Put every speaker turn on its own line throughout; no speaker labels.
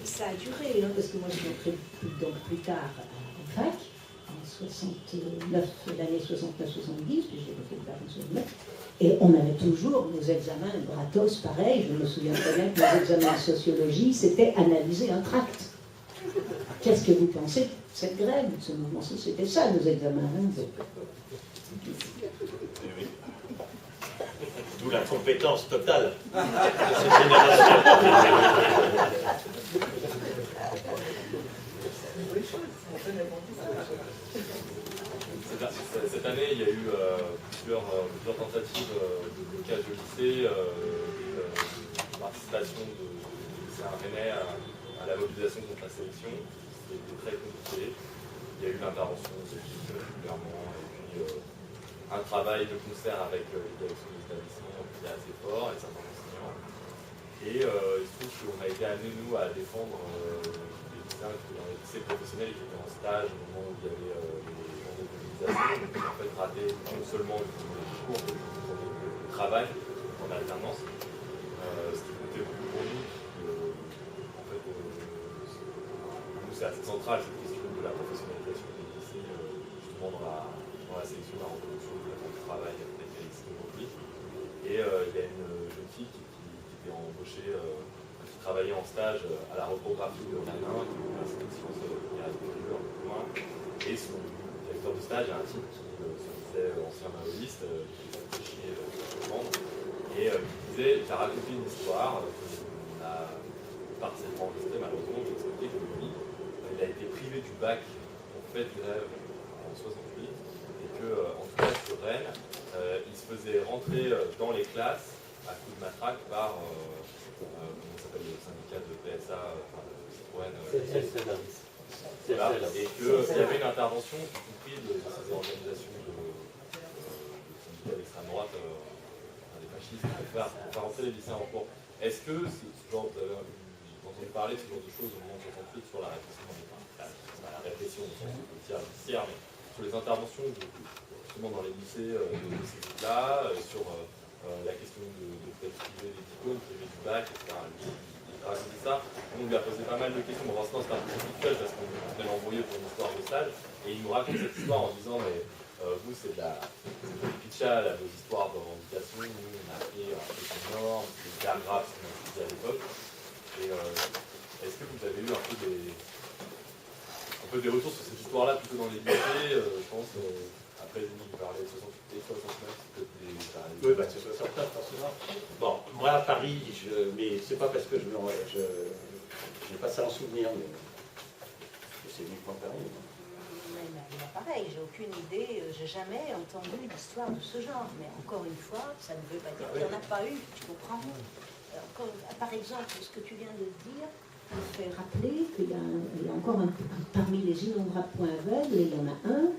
ça a duré, hein, parce que moi je suis entrée donc plus tard en fac, en 69, l'année 69-70, puis j'ai fait le bac en 69, et on avait toujours nos examens gratos, pareil, je me souviens très bien que nos examens de sociologie, c'était analyser un tract. Qu'est-ce que vous pensez de cette grève, de ce mouvement? C'était ça, nos examens. Hein.
Oui. D'où la compétence totale de cette génération.
Cette année, il y a eu plusieurs tentatives de blocage de lycée, participation de lycéens rennais à la mobilisation contre la sélection. C'était très compliqué. Il y a eu l'intervention du gouvernement et puis un travail de concert avec les directions de l'établissement qui est assez fort et certains enseignants. Et il se trouve qu'on a été amenés, nous, à défendre les lycéens qui étaient dans les lycées professionnels et qui étaient en stage au moment où il y avait les journées de mobilisation. Donc, en fait, raté non seulement les cours, mais le travail en alternance. Ce qui comptait beaucoup pour nous. En fait, nous, c'est assez central cette question de la professionnalisation des lycées, justement dans la sélection, la reproduction de la du travail avec les lycées aujourd'hui. Et il y a une jeune fille qui était embauchée, qui travaillait en stage à la reprographie de Nanin, qui est l'université de sciences et un peu plus loin. Et son directeur de stage est un type qui se disait ancien maoïste, qui était chier et qui disait, il a raconté une histoire qu'on a partiellement enregistrée, malheureusement, qui expliquait que lui, il a été privé du bac en fait grève en 68 et que, en tout cas sur Rennes, il se faisait rentrer dans les classes à coups de matraque par comment s'appelle le syndicat de PSA, Citroën, voilà, et qu'il y avait une intervention, y compris de ces organisations de syndicats d'extrême droite, des fascistes, pour faire rentrer les lycéens en cours. Est-ce que ce genre de, quand on parlait de ce genre de choses au moment de 68 sur la répression au sens policière, mais sur les interventions justement dans les lycées de ces groupes-là, sur la question de peut-être priver des diplômes, priver du bac, etc. Il racontait ça. On lui a posé pas mal de questions. Bon, pour l'instant, c'est un peu difficile parce qu'on venait l'envoyer pour une histoire de stage. Et il nous raconte cette histoire en disant mais vous, c'est de la pitcha, vos histoires de revendication. Nous, on a fait un truc énorme, c'est hyper grave, ce qu'on a dit à l'époque. Et est-ce que vous avez eu un peu des retours sur cette histoire-là, plutôt dans les lycées, je pense, après vous parlez de 68 et 69,
oui, bah c'est 69 forcément. Bon, moi à Paris, mais c'est pas parce que je n'ai pas ça en souvenir, mais c'est uniquement Paris.
Mais pareil, j'ai aucune idée, j'ai jamais entendu d'histoire de ce genre, mais encore une fois, ça ne veut pas dire qu'il n'y en a pas eu, tu comprends? Par exemple, ce que tu viens de dire me fait rappeler qu'il y a encore parmi les innombrables points aveugles, il y en a un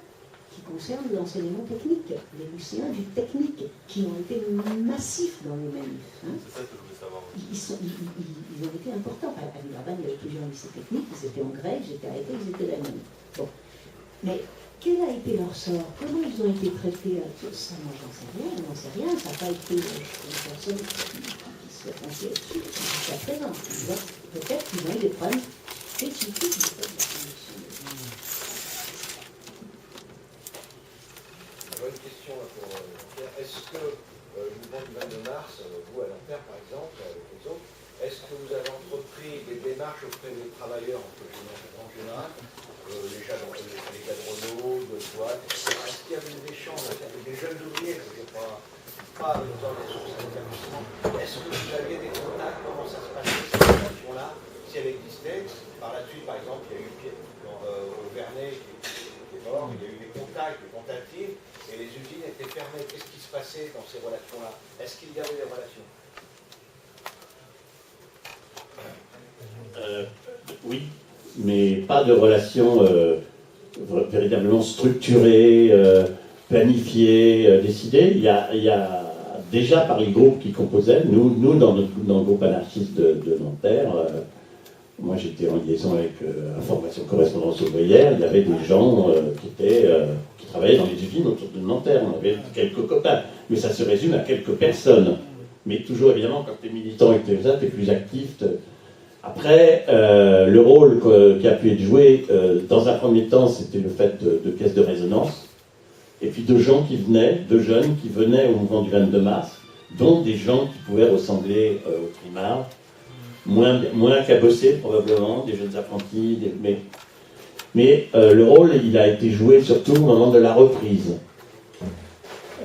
qui concerne l'enseignement technique, les lycéens du technique, qui ont été massifs dans les manifs. Hein.
C'est ça que je voulais savoir.
Ils ont été importants. À Villeurbanne, il y avait plusieurs lycées techniques, ils étaient en grève, j'étais arrêté, ils étaient la même. Bon. Mais quel a été leur sort? Comment ils ont été traités? Ça, moi, j'en sais rien, j'en sais rien. Ça n'a pas été une personne qui se pensait là-dessus jusqu'à présent. Peut-être qu'ils ont eu des problèmes spécifiques.
Une question pour Pierre. Est-ce que le mouvement du 22 mars, vous à l'Ampère par exemple, avec les autres, est-ce que vous avez entrepris des démarches auprès des travailleurs en général, les gars de Renault, de Toit, est-ce qu'il y avait des échanges avec des jeunes ouvriers, je ne sais pas dans les établissements, est-ce que vous aviez des contacts, comment ça se passait cette relation-là, si elle existait? Par la suite, par exemple, il y a eu au Vernet qui est mort, il y a eu des contacts, des tentatives, et les usines étaient fermées. Qu'est-ce qui se passait dans ces relations-là? Est-ce qu'il y avait des relations?
Oui, mais pas de relations véritablement structurées, planifiées, décidées. Il y a déjà par les groupes qui composaient, nous dans le groupe anarchiste de Nanterre, moi j'étais en liaison avec Information Correspondance Ouvrière, il y avait des gens qui travaillaient dans les usines autour de Nanterre, on avait quelques copains, mais ça se résume à quelques personnes. Mais toujours évidemment, quand tu es militant et que tu es ça, tu es plus actif. Après, le rôle qui a pu être joué, dans un premier temps, c'était le fait de caisse de résonance, et puis de gens qui venaient, de jeunes qui venaient au mouvement du 22 mars, dont des gens qui pouvaient ressembler aux primards, moins cabossés probablement, des jeunes apprentis, mais le rôle, il a été joué surtout au moment de la reprise.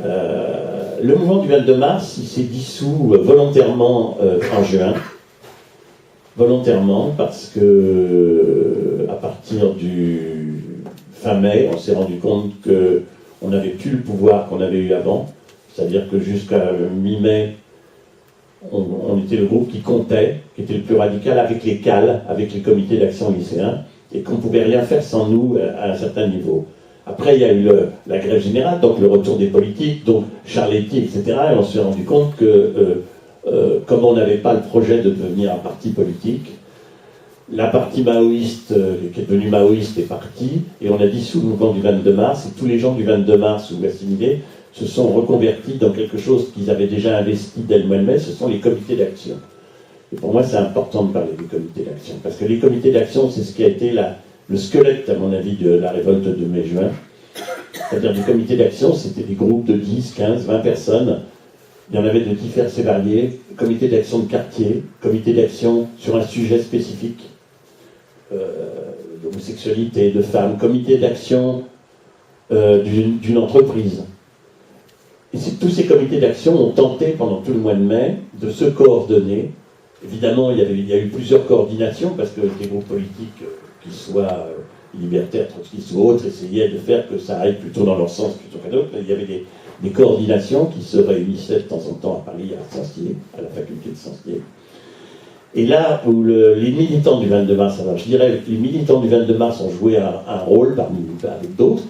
Le mouvement du 22 mars, il s'est dissous volontairement en juin. Volontairement, parce que à partir du fin mai, on s'est rendu compte qu'on n'avait plus le pouvoir qu'on avait eu avant. C'est-à-dire que jusqu'à mi-mai, on était le groupe qui comptait, qui était le plus radical avec les CAL, avec les comités d'action lycéens, et qu'on ne pouvait rien faire sans nous à un certain niveau. Après, il y a eu la grève générale, donc le retour des politiques, donc Charletti, etc. Et on s'est rendu compte que, comme on n'avait pas le projet de devenir un parti politique, la partie maoïste, qui est devenue maoïste, est partie, et on a dissous le mouvement du 22 mars, et tous les gens du 22 mars ou assimilés se sont reconvertis dans quelque chose qu'ils avaient déjà investi dès le mois de mai, ce sont les comités d'action. Et pour moi, c'est important de parler des comités d'action, parce que les comités d'action, c'est ce qui a été le squelette, à mon avis, de la révolte de mai-juin. C'est-à-dire des comités d'action, c'était des groupes de 10, 15, 20 personnes. Il y en avait de divers et variés. Comité d'action de quartier, comité d'action sur un sujet spécifique, d'homosexualité, de femmes, comité d'action d'une entreprise. Et tous ces comités d'action ont tenté, pendant tout le mois de mai, de se coordonner. Évidemment, il y a eu plusieurs coordinations, parce que des groupes politiques, qu'ils soient libertaires, trotskistes ou autres, essayaient de faire que ça aille plutôt dans leur sens plutôt qu'à d'autres. Il y avait des coordinations qui se réunissaient de temps en temps à Paris, à Saint-Cyr, à la faculté de Saint-Cyr. Et là où les militants du 22 mars, alors je dirais que les militants du 22 mars ont joué un rôle avec d'autres,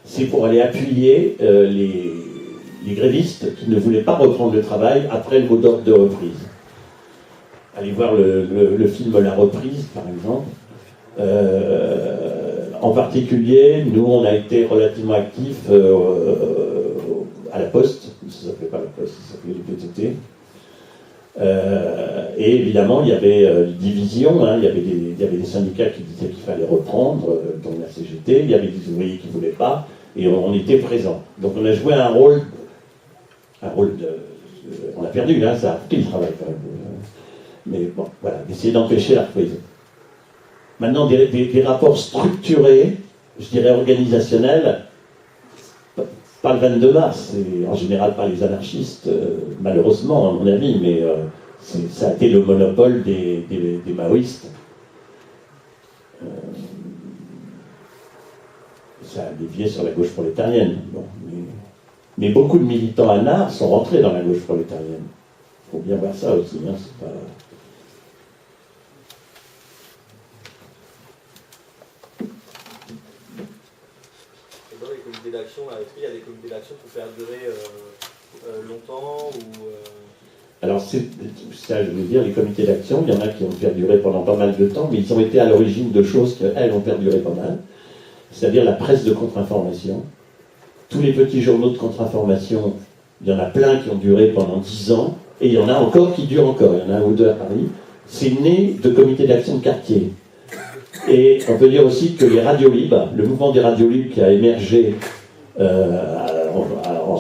c'est pour aller appuyer les grévistes qui ne voulaient pas reprendre le travail après le mot d'ordre de reprise. Allez voir le film La Reprise, par exemple. En particulier, nous, on a été relativement actifs à la Poste. Ça ne s'appelait pas la Poste, ça s'appelait le PTT. Et évidemment, il y avait des divisions, hein, il y avait des syndicats qui disaient qu'il fallait reprendre, dont la CGT, il y avait des ouvriers qui ne voulaient pas, et on était présents. Donc on a joué un rôle on a perdu, là, ça a coûté le travail quand même. Mais bon, voilà, d'essayer d'empêcher la reprise. Maintenant, des rapports structurés, je dirais organisationnels, pas le 22 mars, et en général pas les anarchistes, malheureusement, à mon avis, mais ça a été le monopole des maoïstes. Ça a dévié sur la gauche prolétarienne. Bon, mais beaucoup de militants anards sont rentrés dans la gauche prolétarienne. Il faut bien voir ça aussi. Hein, c'est pas...
Dans les comités d'action, est-ce qu'il y a des comités d'action pour perdurer longtemps ou
Alors, ça, je veux dire, les comités d'action, il y en a qui ont perduré pendant pas mal de temps, mais ils ont été à l'origine de choses qui, elles, ont perduré pas mal. C'est-à-dire la presse de contre-information. Tous les petits journaux de contre-information, il y en a plein qui ont duré pendant 10 ans, et il y en a encore qui durent encore. Il y en a un ou deux à Paris. C'est né de comités d'action de quartier. Et on peut dire aussi que les radios libres, le mouvement des radios libres qui a émergé en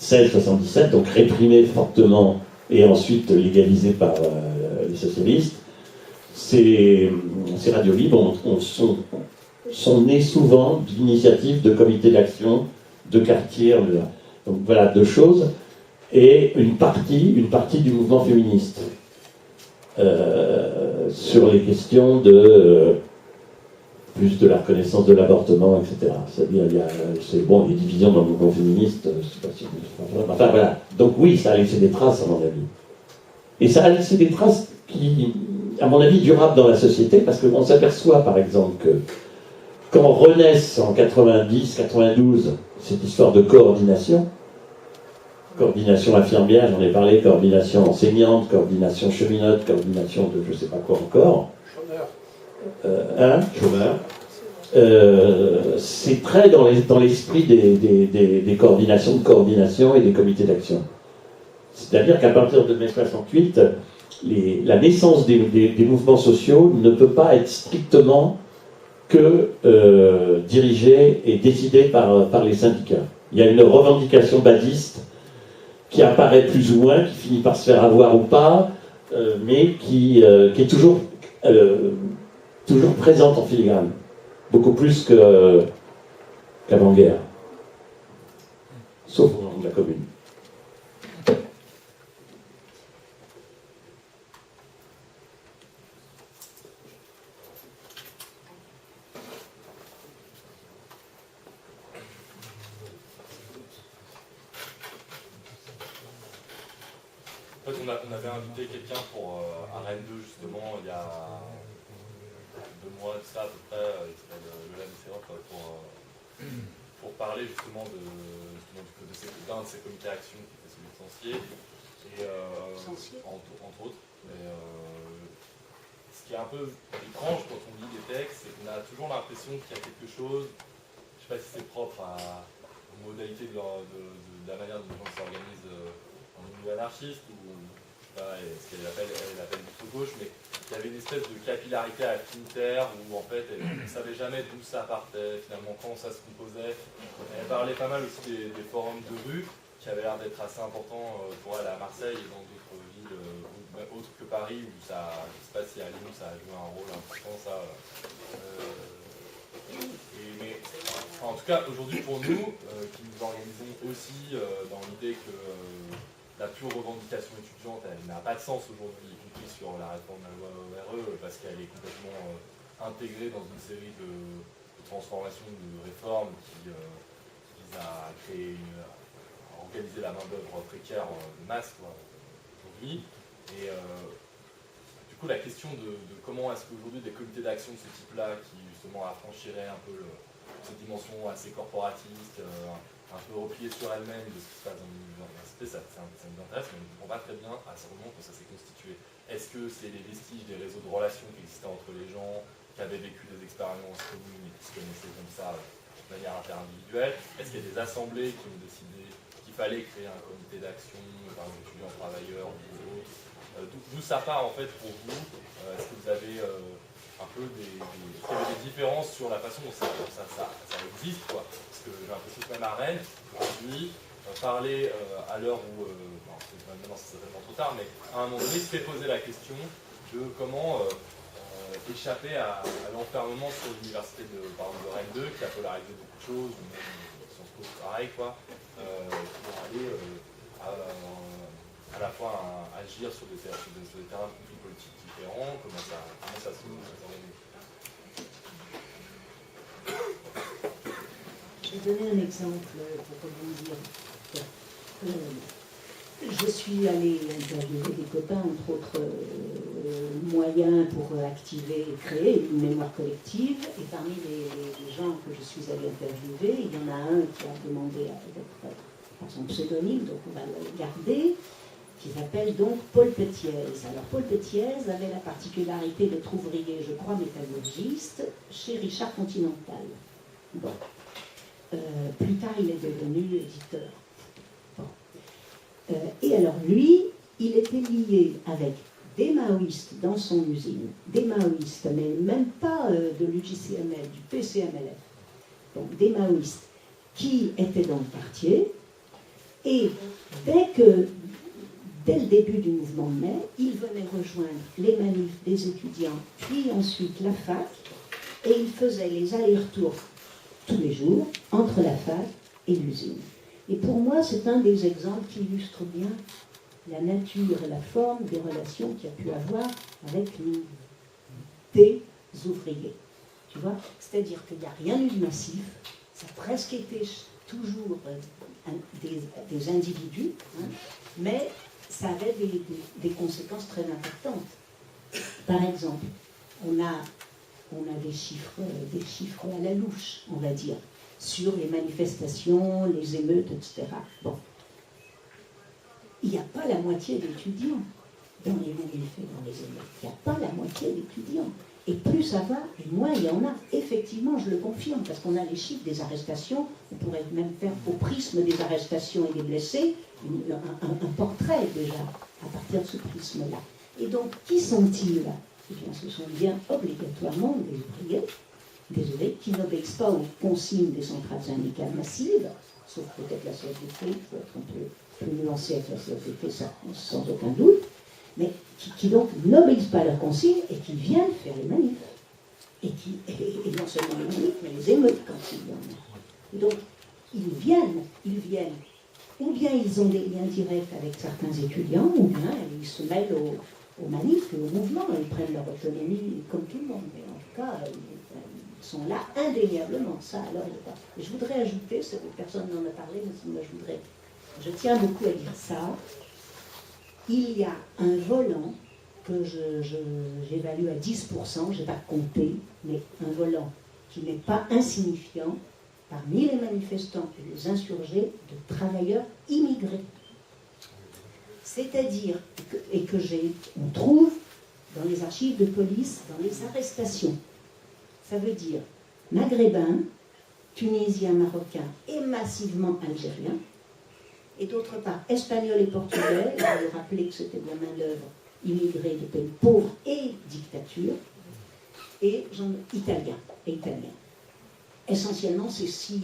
76-77, donc réprimé fortement et ensuite légalisé par les socialistes, ces radios libres sont nées souvent d'initiatives de comités d'action, de quartier, donc voilà, deux choses, et une partie du mouvement féministe sur les questions de plus de la reconnaissance de l'avortement, etc. C'est-à-dire, c'est bon, les divisions dans le mouvement féministe, je sais pas si... Enfin voilà, donc oui, ça a laissé des traces, à mon avis. Et ça a laissé des traces qui, à mon avis, durables dans la société, parce qu'on s'aperçoit, par exemple, que quand renaissent en 90-92 cette histoire de coordination infirmière, j'en ai parlé, coordination enseignante, coordination cheminote, coordination de je ne sais pas quoi encore. Chômeur. C'est très dans l'esprit des coordinations de coordination et des comités d'action. C'est-à-dire qu'à partir de mai 68, la naissance des mouvements sociaux ne peut pas être strictement que dirigée et décidée par les syndicats. Il y a une revendication badiste qui apparaît plus ou moins, qui finit par se faire avoir ou pas, mais qui est toujours présente en filigrane, beaucoup plus qu'avant-guerre, sauf au moment de la Commune.
En fait, on avait invité quelqu'un pour à Rennes 2 justement il y a 2 mois de ça à peu près, il s'appelle Lola Messerov, pour parler justement d'un de ces comités action qui était celui de Sancier, et entre autres. Et, ce qui est un peu étrange quand on lit des textes, c'est qu'on a toujours l'impression qu'il y a quelque chose, je ne sais pas si c'est propre aux modalités de la manière dont les gens s'organisent en milieu anarchiste, ou ce qu'elle appelle l'ultra-gauche, mais il y avait une espèce de capillarité affinitaire où en fait on ne savait jamais d'où ça partait, finalement quand ça se composait. Elle parlait pas mal aussi des forums de rue qui avaient l'air d'être assez importants pour elle à Marseille et dans d'autres villes autres que Paris, où ça, je ne sais pas si à Lyon ça a joué un rôle important, ça. Mais en tout cas aujourd'hui pour nous, qui nous organisons aussi dans l'idée que la pure revendication étudiante, elle n'a pas de sens aujourd'hui, y compris sur la réforme de la loi ORE, parce qu'elle est complètement intégrée dans une série de transformations, de réformes qui visent à organiser la main-d'œuvre précaire de masse aujourd'hui. Et du coup, la question de comment est-ce qu'aujourd'hui des comités d'action de ce type-là, qui justement affranchiraient un peu cette dimension assez corporatiste, un peu repliée sur elle-même de ce qui se passe dans l'université, ça nous intéresse, mais on ne comprend pas très bien à ce moment que ça s'est constitué. Est-ce que c'est les vestiges des réseaux de relations qui existaient entre les gens, qui avaient vécu des expériences communes et qui se connaissaient comme ça de manière interindividuelle? Est-ce qu'il y a des assemblées qui ont décidé qu'il fallait créer un comité d'action, par exemple étudiants, travailleurs ou autres? D'où ça part en fait pour vous? Est-ce que vous avez un peu est-ce qu'il y avait des différences sur la façon dont ça existe, quoi? Parce que j'ai l'impression que même à Rennes, aujourd'hui, parler à l'heure où, maintenant c'est certainement trop tard, mais à un moment donné, se fait poser la question de comment échapper à l'enfermement sur l'université par exemple, de Rennes 2, qui a polarisé beaucoup de choses, ou même Sciences Po, pareil, quoi, pour aller à la fois agir sur des terrains de conflits politiques différents, comment ça s'organise.
Je vais donner un exemple pour rebondir. Je suis allée interviewer des copains, entre autres moyens pour activer et créer une mémoire collective. Et parmi les gens que je suis allée interviewer, il y en a un qui a demandé d'être par son pseudonyme, donc on va le garder, qui s'appelle donc Paul Petiez. Alors Paul Petiez avait la particularité d'être ouvrier, je crois, métallurgiste, chez Richard Continental. Bon. Plus tard, il est devenu éditeur. Bon. Et alors lui, il était lié avec des maoïstes dans son usine, des maoïstes, mais même pas de l'UJCML, du PCMLF, donc des maoïstes qui étaient dans le quartier, et dès le début du mouvement de mai, il venait rejoindre les manifs des étudiants, puis ensuite la fac, et il faisait les allers-retours tous les jours entre la fac et l'usine. Et pour moi, c'est un des exemples qui illustre bien la nature et la forme des relations qu'il a pu avoir avec des ouvriers. Tu vois? C'est-à-dire qu'il n'y a rien eu de massif, ça a presque été toujours des individus, hein, mais ça avait des conséquences très importantes. Par exemple, on a des chiffres à la louche, on va dire, sur les manifestations, les émeutes, etc. Bon. Il n'y a pas la moitié d'étudiants dans les manifs et dans les émeutes. Il n'y a pas la moitié d'étudiants. Et plus ça va, et moins il y en a. Effectivement, je le confirme, parce qu'on a les chiffres des arrestations. On pourrait même faire au prisme des arrestations et des blessés un portrait déjà, à partir de ce prisme-là. Et donc, qui sont-ils? Eh bien, ce sont bien obligatoirement des ouvriers, désolé, qui n'obéissent pas aux consignes des centrales syndicales massives, sauf peut-être la CFDT, il faut être un peu plus nuancé avec la CFDT, ça, sans aucun doute, mais qui donc n'obéissent pas à leurs consignes et qui viennent faire les manifs. Et non seulement les manifs, mais les émeutes quand il y en a. Et donc, ils viennent, ou bien ils ont des liens directs avec certains étudiants, ou bien ils se mêlent aux manifs et aux mouvements, ils prennent leur autonomie comme tout le monde. Mais en tout cas, ils sont là indéniablement, ça alors il n'y a pas. Et je voudrais ajouter, personne n'en a parlé, mais moi je tiens beaucoup à dire ça, il y a un volant que j'évalue à 10%, je n'ai pas compté, mais un volant qui n'est pas insignifiant parmi les manifestants et les insurgés de travailleurs immigrés. C'est-à-dire, on trouve dans les archives de police, dans les arrestations, ça veut dire maghrébins, tunisiens, marocains et massivement algériens, et d'autre part espagnols et portugais, il faut rappeler que c'était de la main-d'œuvre immigrés de pays pauvres et dictature, et italiens. Essentiellement, c'est si.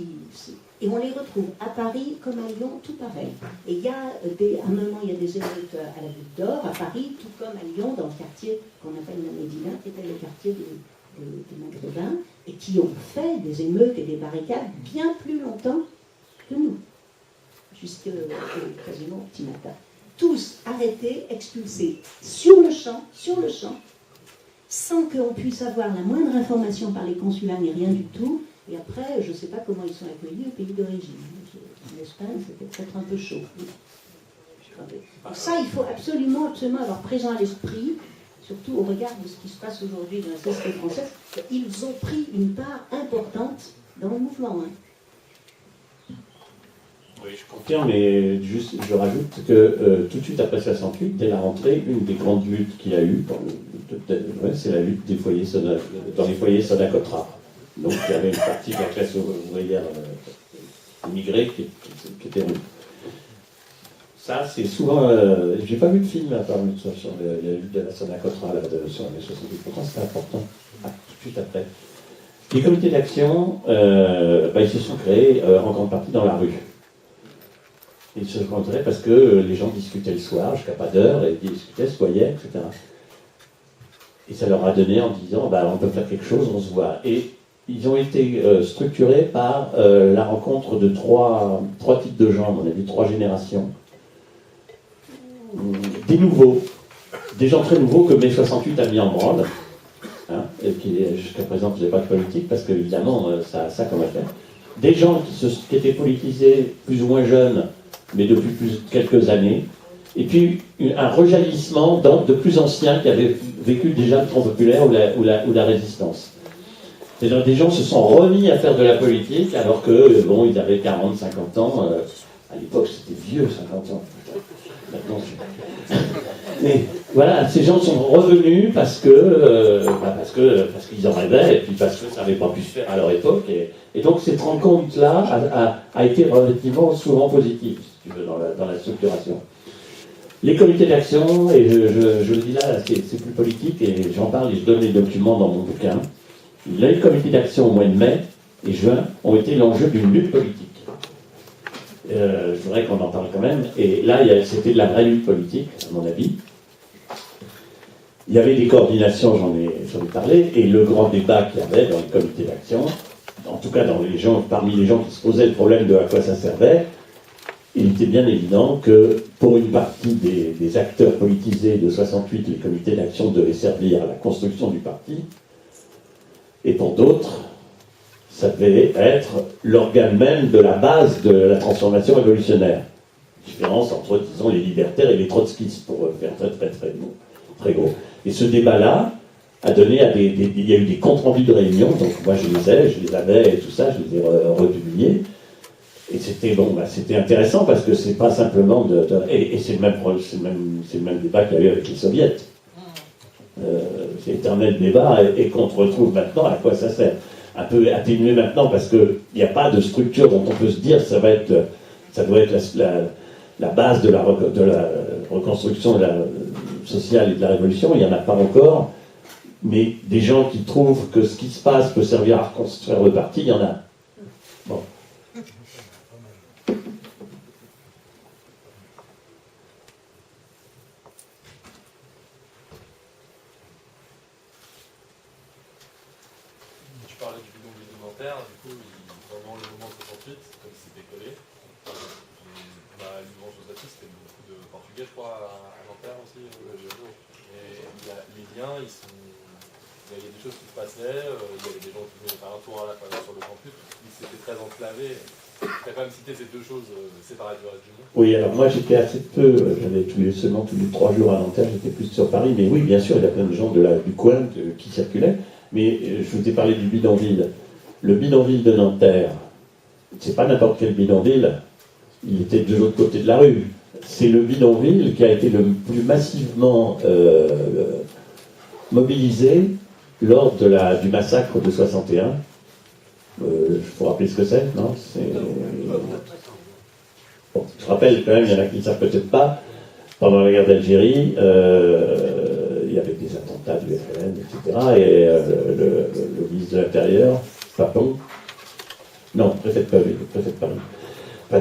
Et on les retrouve à Paris comme à Lyon, tout pareil. Et il y a à un moment, il y a des émeutes à la Goutte d'Or, à Paris, tout comme à Lyon, dans le quartier qu'on appelle la Médina, qui était le quartier des Maghrébins, et qui ont fait des émeutes et des barricades bien plus longtemps que nous, jusqu'à quasiment au petit matin. Tous arrêtés, expulsés sur le champ, sans qu'on puisse avoir la moindre information par les consulats ni rien du tout. Et après, je ne sais pas comment ils sont accueillis au pays d'origine. En Espagne, c'était peut-être un peu chaud. Donc ça, il faut absolument avoir présent à l'esprit, surtout au regard de ce qui se passe aujourd'hui dans la société française, qu'ils ont pris une part importante dans le mouvement.
Oui, je confirme, mais juste, je rajoute que tout de suite après 68, dès la rentrée, une des grandes luttes qu'il y a eu, c'est la lutte des foyers dans les foyers Sodacotra. Donc il y avait une partie de la classe ouvrière immigrée qui était rude. Ça, c'est souvent. J'ai pas vu de film à part sur la lutte de la Sodacotra sur les 68. Pourtant, c'était important. Tout de suite après. Les comités d'action, ils se sont créés en grande partie dans la rue. Ils se rencontraient parce que les gens discutaient le soir jusqu'à pas d'heure, et discutaient, se voyaient, etc. Et ça leur a donné en disant, on peut faire quelque chose, on se voit. Et ils ont été structurés par la rencontre de trois types de gens, on a dit 3 générations. Des nouveaux, des gens très nouveaux que mai 68 a mis en branle, et qui jusqu'à présent ne faisaient pas de politique, parce qu'évidemment, ça a ça comme affaire. Des gens qui étaient politisés plus ou moins jeunes, mais depuis quelques années, et puis un rejaillissement de plus anciens qui avaient vécu déjà le Front populaire ou la résistance. C'est-à-dire des gens se sont remis à faire de la politique alors que, ils avaient 40, 50 ans. À l'époque, c'était vieux, 50 ans. Maintenant, mais voilà, ces gens sont revenus parce qu'ils en rêvaient, et puis parce que ça n'avait pas pu se faire à leur époque. Et donc cette rencontre-là a été relativement souvent positive, si tu veux, dans la structuration. Les comités d'action, et je le dis là, c'est plus politique, et j'en parle et je donne les documents dans mon bouquin. Les comités d'action au mois de mai et juin ont été l'enjeu d'une lutte politique. Je voudrais qu'on en parle quand même. Et là, c'était de la vraie lutte politique, à mon avis. Il y avait des coordinations, j'en ai parlé, et le grand débat qu'il y avait dans les comités d'action, en tout cas parmi les gens qui se posaient le problème de à quoi ça servait, il était bien évident que pour une partie des acteurs politisés de 68, les comités d'action devaient servir à la construction du parti, et pour d'autres, ça devait être l'organe même de la base de la transformation révolutionnaire. Différence entre, disons, les libertaires et les trotskistes, pour faire très gros. Et ce débat-là a donné il y a eu des comptes rendus de réunions, donc moi je les avais et tout ça, je les ai republiés. Et c'était intéressant parce que c'est pas simplement et c'est le même débat qu'il y a eu avec les soviets. C'est l'éternel débat et qu'on retrouve maintenant à quoi ça sert. Un peu atténué maintenant parce qu'il n'y a pas de structure dont on peut se dire ça doit être la base de la reconstruction sociale et de la révolution, il n'y en a pas encore, mais des gens qui trouvent que ce qui se passe peut servir à reconstruire le parti, il y en a. Bon.
Tu parlais du bidonville de Nanterre, du coup, pendant le moment 68, comme c'était collé, on a une grande chose là-dessus, c'était beaucoup de Portugais, je crois, à Nanterre aussi. Et les liens, il y avait des choses qui se passaient, il y avait des gens qui venaient faire un tour à la fois sur le campus, c'était très enclavé. Tu as quand même cité ces deux choses séparées du reste du monde.
Oui, alors moi j'étais assez peu, j'allais seulement tous les 3 jours à Nanterre, j'étais plus sur Paris, mais oui, bien sûr, il y a plein de gens du coin qui circulaient, mais je vous ai parlé du bidonville. Le bidonville de Nanterre, c'est pas n'importe quel bidonville, il était de l'autre côté de la rue. C'est le bidonville qui a été le plus massivement mobilisé lors du massacre de 61. Il faut rappeler ce que c'est, non? Bon, je rappelle quand même, il y en a qui ne savent peut-être pas, pendant la guerre d'Algérie, il y avait des attentats du FLN, etc. Et le ministre de l'Intérieur, Papon, non, préfet de Paris,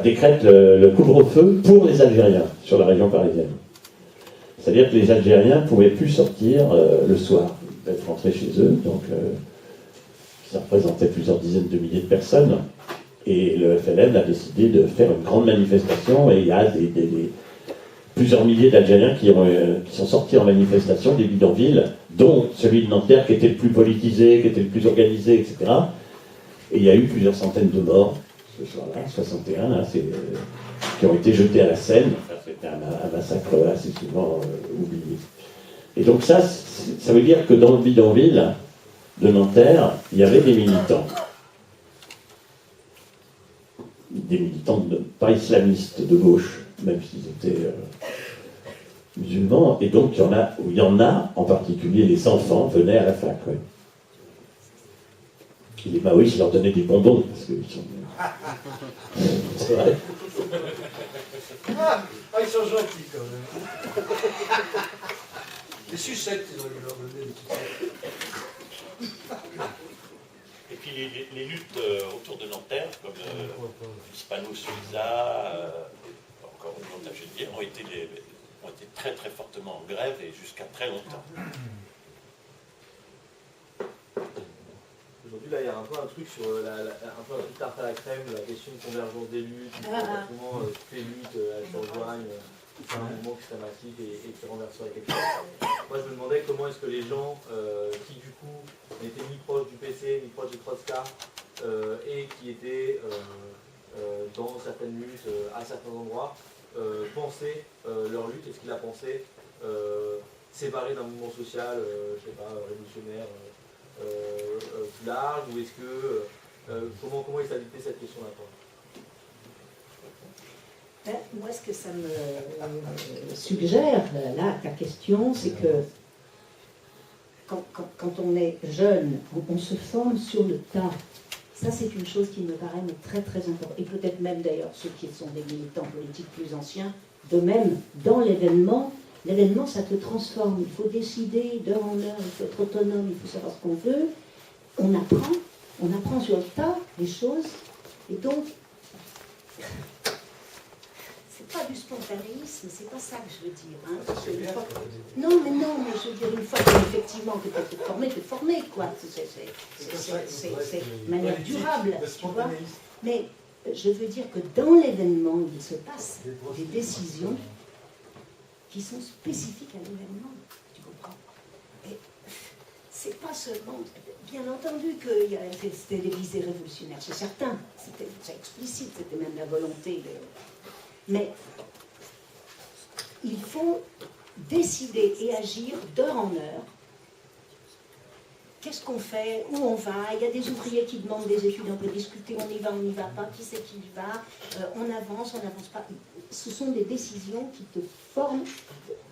décrète le couvre-feu pour les Algériens sur la région parisienne. C'est-à-dire que les Algériens ne pouvaient plus sortir le soir, ils pouvaient rentrer chez eux, donc ça représentait plusieurs dizaines de milliers de personnes. Et le FLN a décidé de faire une grande manifestation, et il y a plusieurs milliers d'Algériens qui sont sortis en manifestation des bidonvilles, dont celui de Nanterre qui était le plus politisé, qui était le plus organisé, etc. Et il y a eu plusieurs centaines de morts ce soir-là, 61, là, qui ont été jetés à la Seine. C'était un massacre assez souvent oublié. Et donc ça veut dire que dans le bidonville de Nanterre, il y avait des militants. Des militants pas islamistes de gauche, même s'ils étaient musulmans. Et donc il y en a, en particulier les enfants, venaient à la fac. Ouais. Et les maoïstes leur donnaient des bonbons, parce qu'ils sont... C'est vrai.
Ils sont gentils quand même. Les sucettes, ils ont dû leur donner des sucettes.
Et puis les luttes autour de Nanterre, comme Hispano-Suiza, encore une autre AGD, ont été très très fortement en grève et jusqu'à très longtemps.
Aujourd'hui, là, il y a un peu un truc sur un peu un truc tarte à la crème, la question de convergence des luttes, comment toutes les luttes elles se rejoignent, c'est un mouvement qui serait massif et qui renverserait quelque chose. Moi, je me demandais comment est-ce que les gens qui, du coup, n'étaient ni proches du PC, ni proches des Trotskar, et qui étaient dans certaines luttes, à certains endroits, pensaient leur lutte, est-ce qu'ils la pensaient séparée d'un mouvement social, je sais pas, révolutionnaire, plus large, ou est-ce que comment ils s'habitaient cette question-là?
Moi, ce que ça me suggère, là, ta question, c'est que quand on est jeune, on se forme sur le tas. Ça, c'est une chose qui me paraît très très importante. Et peut-être même d'ailleurs ceux qui sont des militants politiques plus anciens, de même, dans l'événement, ça te transforme. Il faut décider d'heure en heure, il faut être autonome, il faut savoir ce qu'on veut. On apprend sur le tas les choses. Et donc, c'est pas du spontanéisme, c'est pas ça que je veux dire. Hein. Non, mais je veux dire, une fois qu'effectivement que tu es formé, quoi. C'est de manière durable, tu vois. Mais je veux dire que dans l'événement, il se passe des décisions qui sont spécifiques à l'événement, tu comprends? Et c'est pas seulement... Bien entendu que c'était des visées révolutionnaires, c'est certain, c'est explicite, c'était même la volonté de... Mais il faut décider et agir d'heure en heure. Qu'est-ce qu'on fait? Où on va? Il y a des ouvriers qui demandent des études, on peut discuter, on y va pas, qui c'est qui y va, on avance pas. Ce sont des décisions qui te forment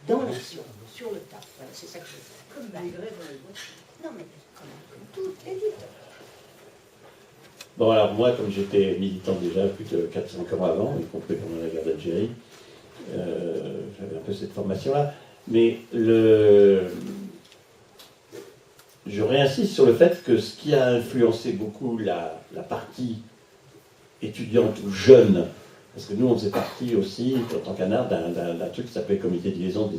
dans l'action, sur le tas. Voilà, c'est ça que je fais. Comme les grèves dans les boîtes. Non, mais comme toutes les luttes.
Bon, alors moi, comme j'étais militant déjà plus de 4-5 ans avant, y compris pendant la guerre d'Algérie, j'avais un peu cette formation-là. Mais je réinsiste sur le fait que ce qui a influencé beaucoup la partie étudiante ou jeune, parce que nous on faisait partie aussi, en tant qu'ANAR, d'un truc qui s'appelait Comité de liaison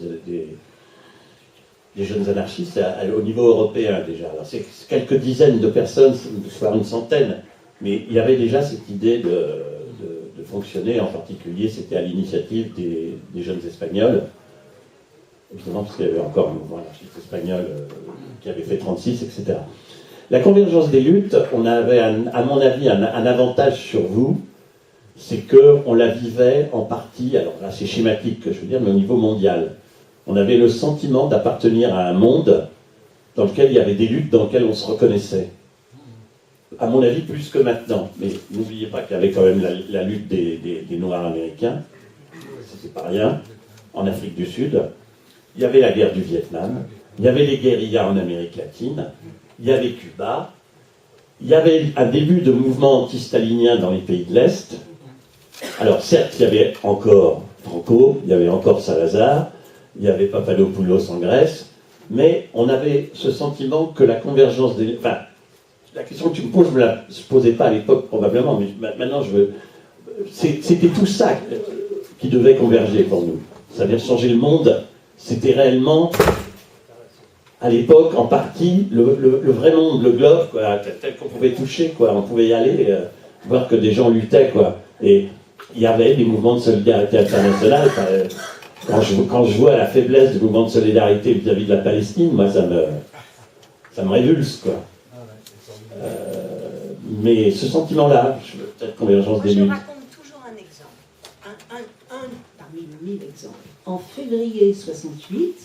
des jeunes anarchistes au niveau européen déjà. Alors c'est quelques dizaines de personnes, voire une centaine, mais il y avait déjà cette idée de fonctionner, en particulier c'était à l'initiative des jeunes espagnols, évidemment parce qu'il y avait encore un mouvement anarchiste espagnol qui avait fait 36, etc. La convergence des luttes, on avait, à mon avis, un avantage sur vous, c'est qu'on la vivait en partie, alors là c'est schématique que je veux dire, mais au niveau mondial. On avait le sentiment d'appartenir à un monde dans lequel il y avait des luttes dans lesquelles on se reconnaissait. À mon avis, plus que maintenant. Mais n'oubliez pas qu'il y avait quand même la lutte des Noirs américains, c'était pas rien, en Afrique du Sud. Il y avait la guerre du Vietnam, il y avait les guérillas en Amérique latine, il y avait Cuba, il y avait un début de mouvement anti-stalinien dans les pays de l'Est. Alors certes, il y avait encore Franco, il y avait encore Salazar, il y avait Papadopoulos en Grèce, mais on avait ce sentiment que la convergence des... Enfin, la question que tu me poses, je ne me la posais pas à l'époque probablement, mais maintenant je veux... C'était tout ça qui devait converger pour nous. C'est-à-dire changer le monde, c'était réellement... à l'époque, en partie, le vrai monde, le globe, quoi, tel qu'on pouvait toucher, quoi. On pouvait y aller, voir que des gens luttaient, quoi. Et il y avait des mouvements de solidarité internationale. Quand je vois la faiblesse du mouvement de solidarité vis-à-vis de la Palestine, moi, ça me révulse, quoi. Mais ce sentiment-là, peut-être convergence des luttes.
Je raconte toujours un exemple. Un parmi 1000 exemples. En février 68,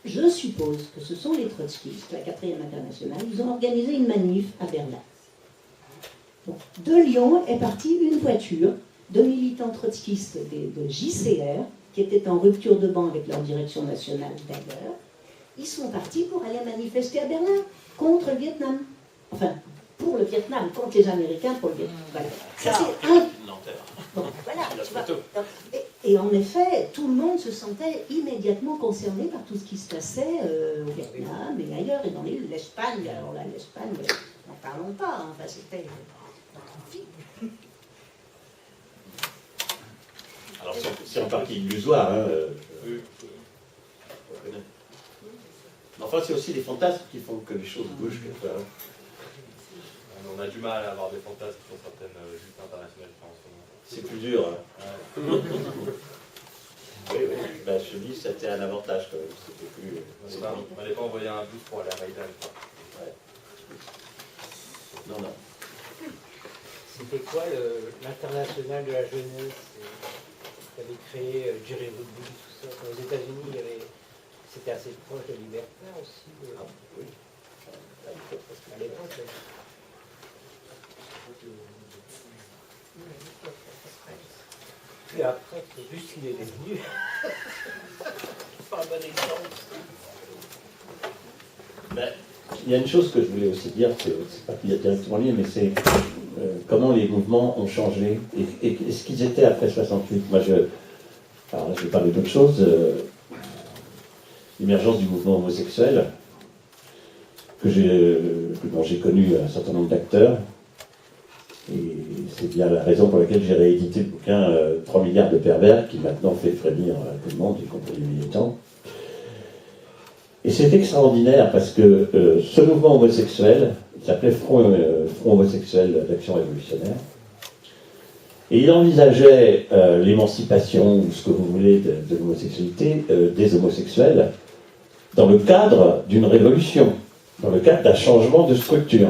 je suppose que ce sont les trotskistes, la 4e internationale, ils ont organisé une manif à Berlin. Bon, de Lyon est partie une voiture de militants trotskistes de JCR, qui étaient en rupture de banc avec leur direction nationale d'ailleurs. Ils sont partis pour aller manifester à Berlin contre le Vietnam. Enfin, pour le Vietnam, contre les Américains, pour le Vietnam. Voilà. Ça, c'est un... Bon, voilà, tu vois. Et en effet, tout le monde se sentait immédiatement concerné par tout ce qui se passait au Vietnam et ailleurs, et dans l'Espagne. Alors là, l'Espagne, n'en parlons pas, hein. Enfin, c'était notre vie.
Alors c'est en partie illusoire, hein. Enfin, c'est aussi les fantasmes qui font que les choses bougent quelque part.
On a du mal à avoir des fantasmes sur certaines luttes internationales en ce moment.
C'est plus dur. Hein. Oui, oui. Ben, je te dis, c'était un avantage quand même. C'était plus.
On n'allait pas envoyer un bus pour aller à Maïdan.
Ouais. Non, non.
C'était quoi l'international de la jeunesse qui avait créé Jerry Woodbury, tout ça. Aux États-Unis, c'était assez proche de Libertaire aussi.
Ah, oui.
À l'époque. Et après, c'est juste qu'il est devenu. Pas un bon exemple.
Ben, il y a une chose que je voulais aussi dire, c'est pas qu'il y a directement lié, mais c'est comment les mouvements ont changé et ce qu'ils étaient après 68. Moi, alors là, je vais parler d'autre chose. L'émergence du mouvement homosexuel, dont j'ai connu un certain nombre d'acteurs. Et c'est bien la raison pour laquelle j'ai réédité le bouquin 3 milliards de pervers, qui maintenant fait frémir tout le monde, y compris les militants. Et c'est extraordinaire parce que ce mouvement homosexuel, il s'appelait Front homosexuel d'action révolutionnaire, et il envisageait l'émancipation, ou ce que vous voulez, de l'homosexualité, des homosexuels, dans le cadre d'une révolution, dans le cadre d'un changement de structure,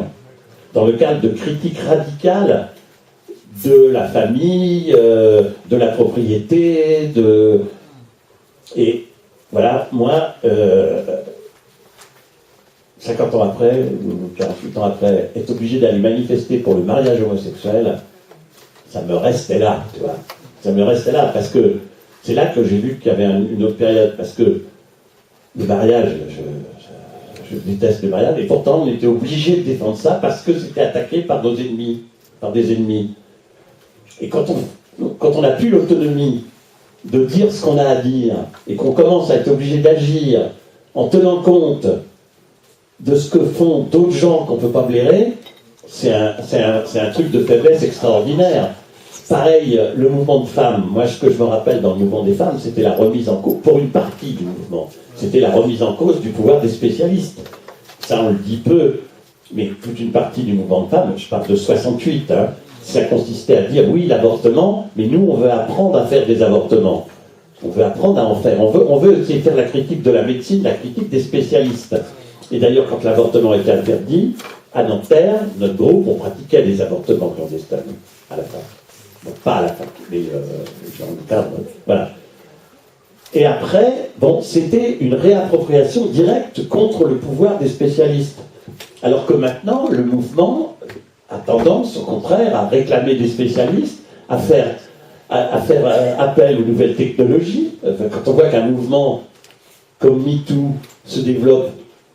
dans le cadre de critiques radicales de la famille, de la propriété, Et voilà, moi, 50 ans après, ou 48 ans après, être obligé d'aller manifester pour le mariage homosexuel, ça me restait là, tu vois. Ça me restait là, parce que c'est là que j'ai vu qu'il y avait une autre période, parce que le mariage, je déteste le mariage, et pourtant on était obligé de défendre ça parce que c'était attaqué par nos ennemis, par des ennemis. Et quand on n'a plus l'autonomie de dire ce qu'on a à dire, et qu'on commence à être obligé d'agir en tenant compte de ce que font d'autres gens qu'on ne peut pas blairer, c'est un truc de faiblesse extraordinaire. Pareil, le mouvement de femmes, moi ce que je me rappelle dans le mouvement des femmes, c'était la remise en cause, pour une partie du mouvement, c'était la remise en cause du pouvoir des spécialistes. Ça on le dit peu, mais toute une partie du mouvement de femmes, je parle de 68, hein, ça consistait à dire oui l'avortement, mais nous on veut apprendre à faire des avortements. On veut apprendre à en faire. On veut aussi faire la critique de la médecine, la critique des spécialistes. Et d'ailleurs, quand l'avortement était interdit, à Nanterre, notre groupe, on pratiquait des avortements clandestins, à la fin. Bon, pas à la fin, mais voilà. Et après, bon, c'était une réappropriation directe contre le pouvoir des spécialistes. Alors que maintenant, le mouvement a tendance, au contraire, à réclamer des spécialistes, à faire appel aux nouvelles technologies. Enfin, quand on voit qu'un mouvement comme MeToo se développe,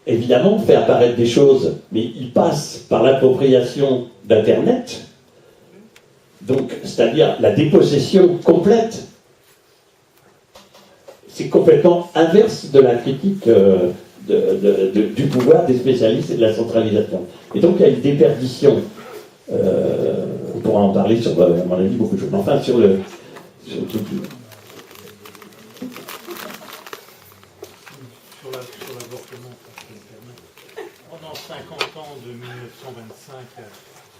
évidemment, fait apparaître des choses, mais il passe par l'appropriation d'Internet, donc, c'est-à-dire la dépossession complète. C'est complètement inverse de la critique du pouvoir des spécialistes et de la centralisation. Et donc, il y a une déperdition. On pourra en parler sur, à mon avis, beaucoup de choses. Mais enfin, sur tout.
Sur l'avortement, si je me permets. Pendant 50 ans, de 1925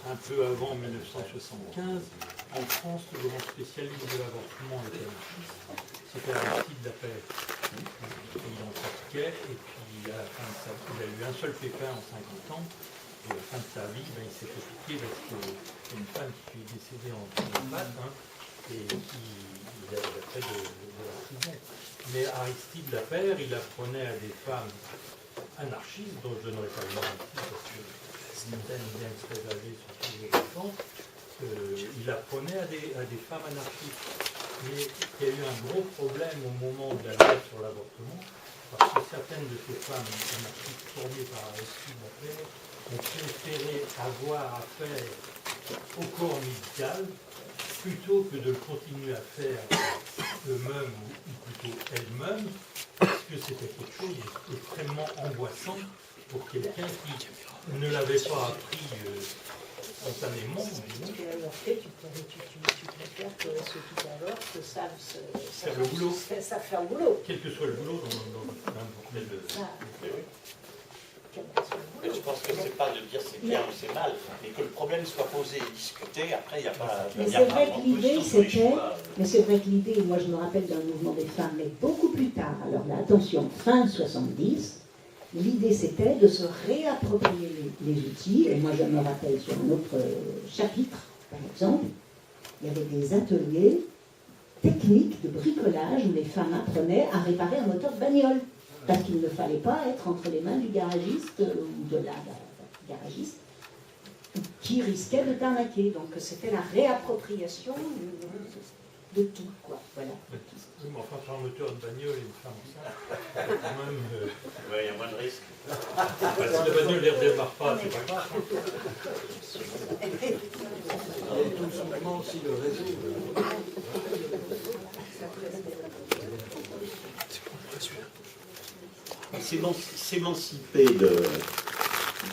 un peu avant 1975, en France, le grand spécialiste de l'avortement était anarchiste. C'était Aristide Lapeyre. Il en pratiquait, et puis à la fin de sa vie, il a eu un seul pépin en 50 ans. Et à la fin de sa vie, il s'est fait piquer parce qu'il y a une femme qui est décédée en patte, et qui a fait de la prison. Mais Aristide Lapeyre, il apprenait à des femmes anarchistes, dont je donnerai pas le nom ici, parce que c'est une thème bien très âgée sur tous les enfants, il apprenait à des femmes anarchistes. Mais il y a eu un gros problème au moment de la loi sur l'avortement, parce que certaines de ces femmes anarchistes formées par Aristide Lapeyre ont préféré avoir affaire au corps médical plutôt que de continuer à faire eux-mêmes ou plutôt elles-mêmes, parce que c'était quelque chose d'extrêmement angoissant pour quelqu'un qui ne l'avait pas appris spontanément.
Si tu as avorté, tu préfères que ceux qui avortent savent
faire le boulot.
Ça faire le boulot.
Quel que soit le boulot dans n'importe quel...
Mais je pense que c'est pas de dire c'est bien ou c'est mal, mais que le problème soit posé et discuté, après il n'y a pas...
Mais c'est vrai que l'idée c'était... Mais c'est vrai que l'idée, moi je me rappelle d'un mouvement des femmes, mais beaucoup plus tard, alors là, attention, fin 70, l'idée c'était de se réapproprier les outils, et moi je me rappelle sur un autre chapitre, par exemple, il y avait des ateliers techniques de bricolage où les femmes apprenaient à réparer un moteur de bagnole. Parce qu'il ne fallait pas être entre les mains du garagiste ou de la garagiste qui risquait de t'arnaquer. Donc c'était la réappropriation de tout, quoi. Voilà.
Oui, mais enfin, faire un moteur de bagnole et une femme enceinte, quand même...
Oui, il y a moins de risques.
Si la bagnole ne redémarre pas, c'est pas grave.
Et tout simplement aussi le réseau.
S'émanciper de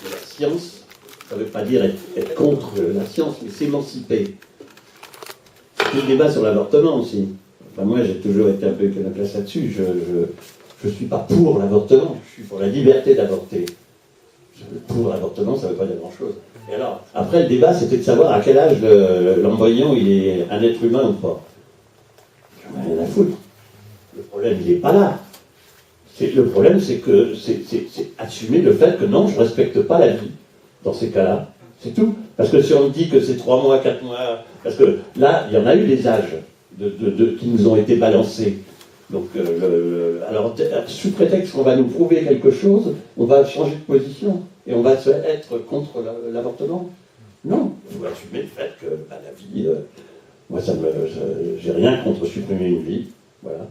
la science, ça ne veut pas dire être contre la science, mais s'émanciper. C'est le débat sur l'avortement aussi. Enfin, moi, j'ai toujours été un peu que la place là-dessus. Je ne suis pas pour l'avortement, je suis pour la liberté d'avorter. Pour l'avortement, ça ne veut pas dire grand-chose. Et alors, après, le débat, c'était de savoir à quel âge l'embryon, il est un être humain ou pas. J'en ai rien à foutre. Le problème, il n'est pas là. Le problème, c'est que c'est assumer le fait que non, je ne respecte pas la vie dans ces cas-là. C'est tout. Parce que si on me dit que c'est 3 mois, 4 mois... Parce que là, il y en a eu des âges qui nous ont été balancés. Donc, alors, sous prétexte qu'on va nous prouver quelque chose, on va changer de position. Et on va être contre l'avortement. Non. Il faut assumer le fait que la vie... moi, j'ai rien contre supprimer une vie. Voilà.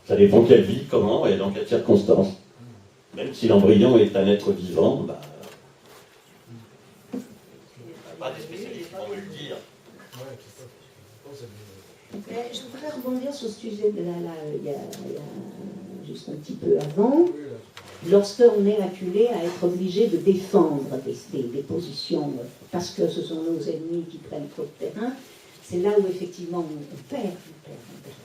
Ça dépend quelle vie, comment et dans quelles circonstances. Même si l'embryon est un être vivant, pas des spécialistes qui vont me le dire.
Je voudrais rebondir sur ce sujet de il y a juste un petit peu avant. Lorsqu'on est acculé à être obligé de défendre des positions parce que ce sont nos ennemis qui prennent trop de terrain, c'est là où effectivement on perd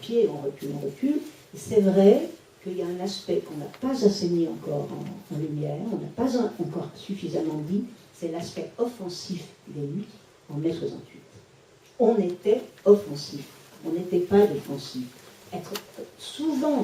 pied, on recule. Et c'est vrai qu'il y a un aspect qu'on n'a pas assez mis encore en lumière, on n'a pas encore suffisamment dit, c'est l'aspect offensif des luttes en mai 68. On était offensif, on n'était pas défensif. Souvent,